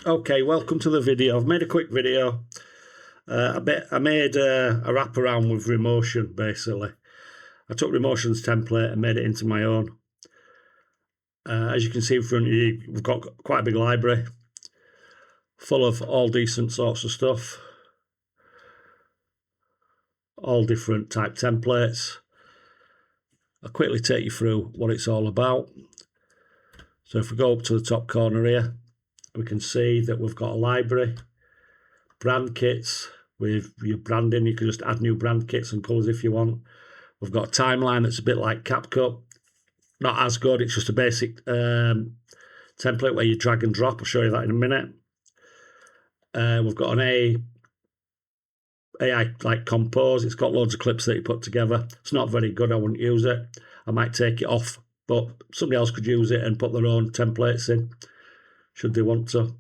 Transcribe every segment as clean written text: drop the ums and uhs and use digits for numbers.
Okay, welcome to the video. I've made a quick video. I made a wraparound with remotion, basically. I took remotion's template and made it into my own. As you can see in front of you, we've got quite a big library full of all decent sorts of stuff. All different type templates. I'll quickly take you through what it's all about. So if we go up to the top corner here, we can see that we've got a library, brand kits with your branding. You can just add new brand kits and colours if you want. We've got a timeline that's a bit like CapCut. Not as good, it's just a basic template where you drag and drop. I'll show you that in a minute. We've got an AI like compose. It's got loads of clips that you put together. It's not very good, I wouldn't use it. I might take it off, but somebody else could use it and put their own templates in, should they want to.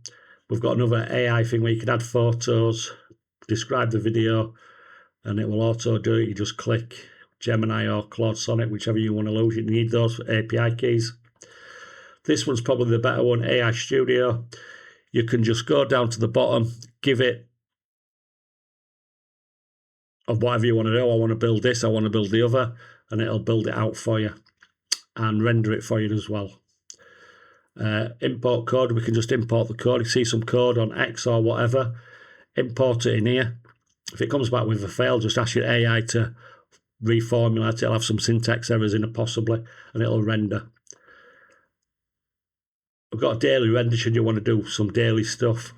We've got another AI thing where you can add photos, describe the video, and it will auto do it. You just click Gemini or Claude Sonnet, whichever you want to use. You need those for API keys. This one's probably the better one, AI Studio. You can just go down to the bottom, give it of whatever you want to do. I want to build this, I want to build the other, and it'll build it out for you and render it for you as well. Import code, we can just import the code. You see some code on X or whatever, import it in here. If it comes back with a fail, just ask your AI to reformulate it. It'll have some syntax errors in it possibly, and it'll render. I've got a daily render should you want to do some daily stuff.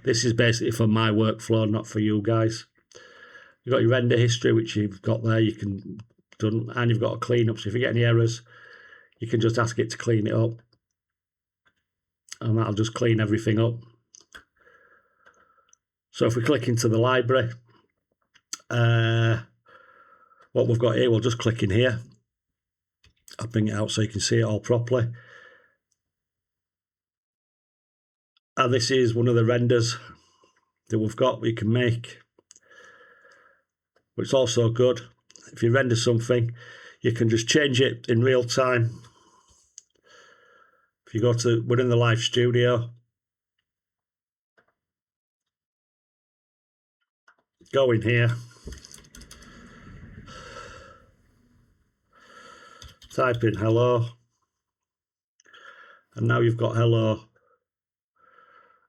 This is basically for my workflow, not for you guys. You've got your render history, which you've got there, you can done, and you've got a cleanup. So if you get any errors, you can just ask it to clean it up, and that'll just clean everything up. So if we click into the library, what we've got here, we'll just click in here. I'll bring it out so you can see it all properly. And this is one of the renders that we've got we can make. But it's also good, if you render something, you can just change it in real time. If you go to, we're in the live studio, go in here, type in hello, and now you've got hello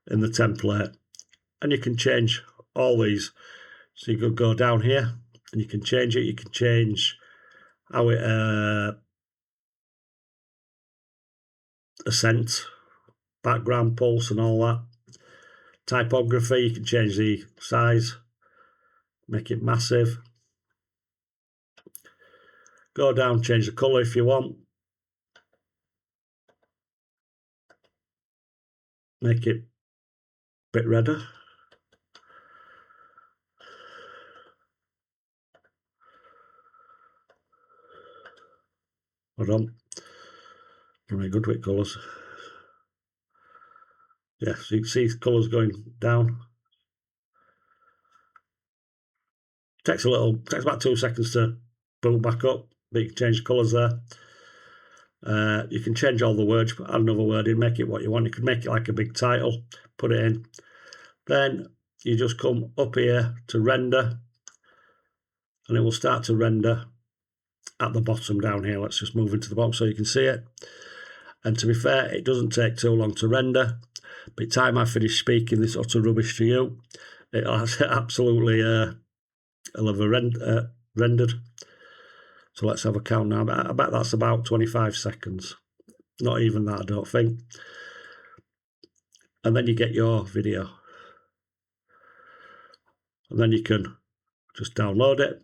in the template, and you can change all these. So you could go down here and you can change it. You can change how it accent, background pulse and all that. Typography, you can change the size, make it massive. Go down, change the colour if you want. Make it a bit redder. Hold on. I'm very good with colours. Yeah, so you can see colours going down. Takes about 2 seconds to boot back up, but you can change the colours there. You can change all the words, add another word in, make it what you want. You can make it like a big title, put it in. Then you just come up here to render, and it will start to render at the bottom down here. Let's just move into the bottom so you can see it. And to be fair, it doesn't take too long to render. By the time I finish speaking this utter rubbish to you, it'll absolutely rendered. So let's have a count now. I bet that's about 25 seconds. Not even that, I don't think. And then you get your video. And then you can just download it.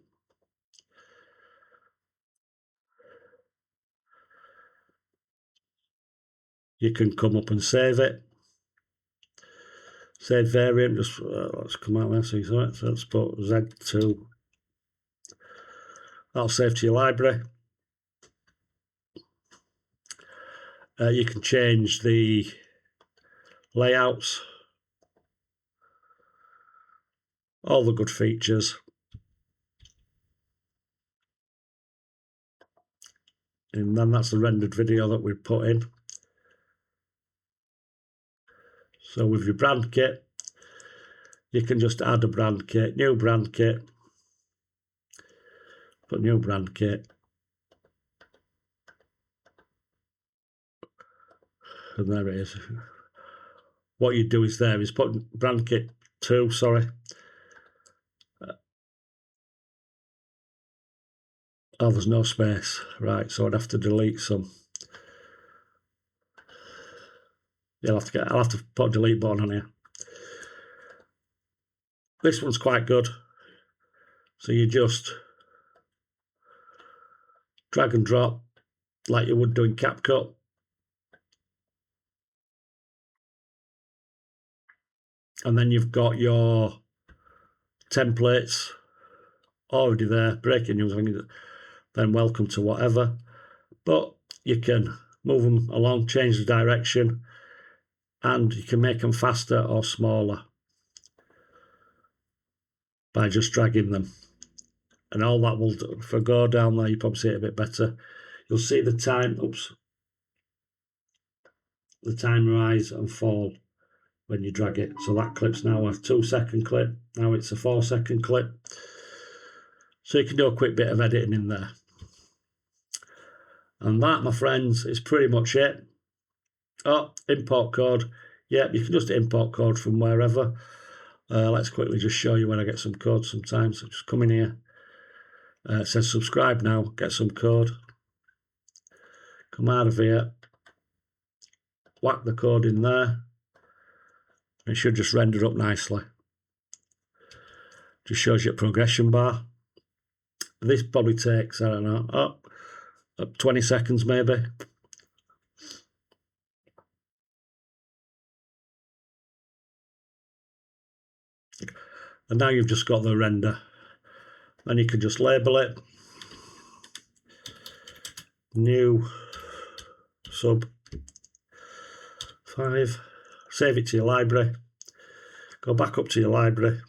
You can come up and save it. Save variant, just let's come out there so you saw it. So let's put Z2. That'll save to your library. You can change the layouts, all the good features. And then that's the rendered video that we've put in. So with your brand kit, you can just add a brand kit, new brand kit, put new brand kit, and there it is. What you do is put brand kit 2, sorry. Oh, there's no space. Right, so I'd have to delete some. I'll have to put a delete button on here. This one's quite good. So you just drag and drop like you would do in CapCut. And then you've got your templates already there, breaking news, then welcome to whatever. But you can move them along, change the direction, and you can make them faster or smaller by just dragging them. And all that will do. If I go down there, you probably see it a bit better. You'll see the time, the time rise and fall when you drag it. So that clip's now a 2-second clip. Now it's a 4-second clip. So you can do a quick bit of editing in there. And that, my friends, is pretty much it. Oh, import code. Yep, you can just import code from wherever. Let's quickly just show you when I get some code sometimes. So just come in here. It says subscribe now, get some code. Come out of here. Whack the code in there. It should just render up nicely. Just shows you a progression bar. This probably takes, I don't know, 20 seconds maybe. And now you've just got the render. Then you can just label it. New sub 5. Save it to your library. Go back up to your library.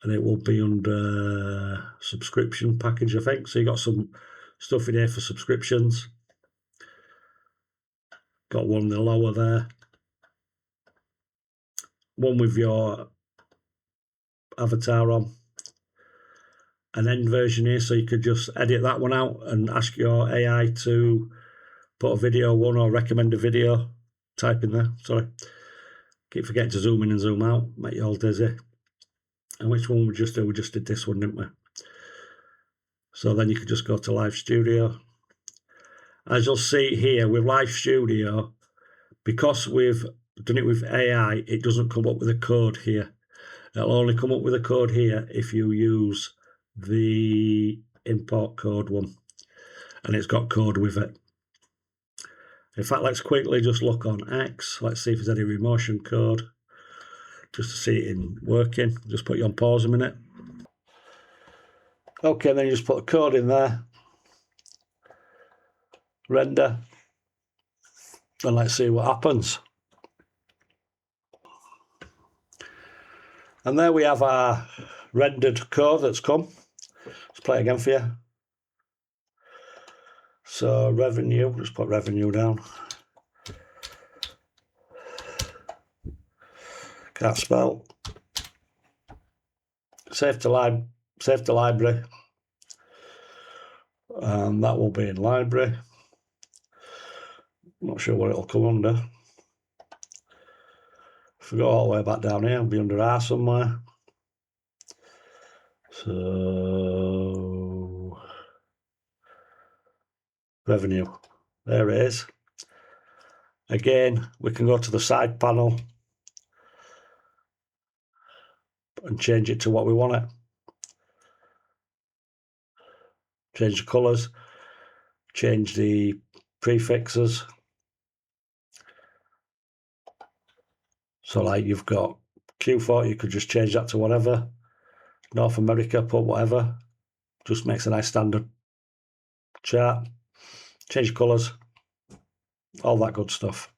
And it will be under subscription package, I think. So you got some stuff in here for subscriptions. Got one in the lower there. One with your avatar on. An end version here, so you could just edit that one out and ask your AI to put a video one or recommend a video. Type in there, sorry. Keep forgetting to zoom in and zoom out, make you all dizzy. And which one we just did? We just did this one, didn't we? So then you could just go to Live Studio. As you'll see here with Live Studio, because we've done it with AI, it doesn't come up with a code here. It'll only come up with a code here if you use the import code one, and it's got code with it. In fact, let's quickly just look on X. Let's see if there's any remotion code, just to see it in working. Just put you on pause a minute. Okay, then you just put a code in there, render, and let's see what happens. And there we have our rendered code that's come. Let's play it again for you. So revenue, just put revenue down. Can't spell. Save to library. And that will be in library. Not sure what it'll come under. If we go all the way back down here, it'll be under R somewhere. So revenue, there it is. Again, we can go to the side panel and change it to what we want it. Change the colours, change the prefixes. So like you've got Q4, you could just change that to whatever. North America, put whatever. Just makes a nice standard chart. Change the colours, all that good stuff.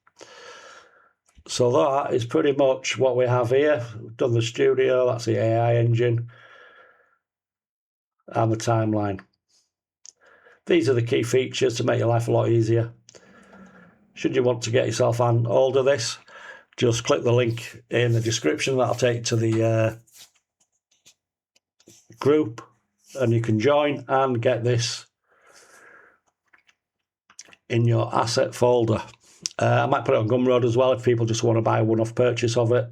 So that is pretty much what we have here. We've done the studio, that's the AI engine, and the timeline. These are the key features to make your life a lot easier. Should you want to get yourself on hold of this, just click the link in the description. That'll take you to the group, and you can join and get this in your asset folder. I might put it on Gumroad as well if people just want to buy a one-off purchase of it.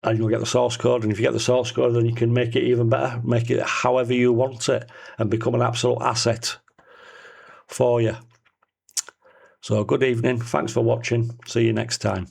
And you'll get the source code, and if you get the source code, then you can make it even better, make it however you want it, and become an absolute asset for you. So good evening, thanks for watching, see you next time.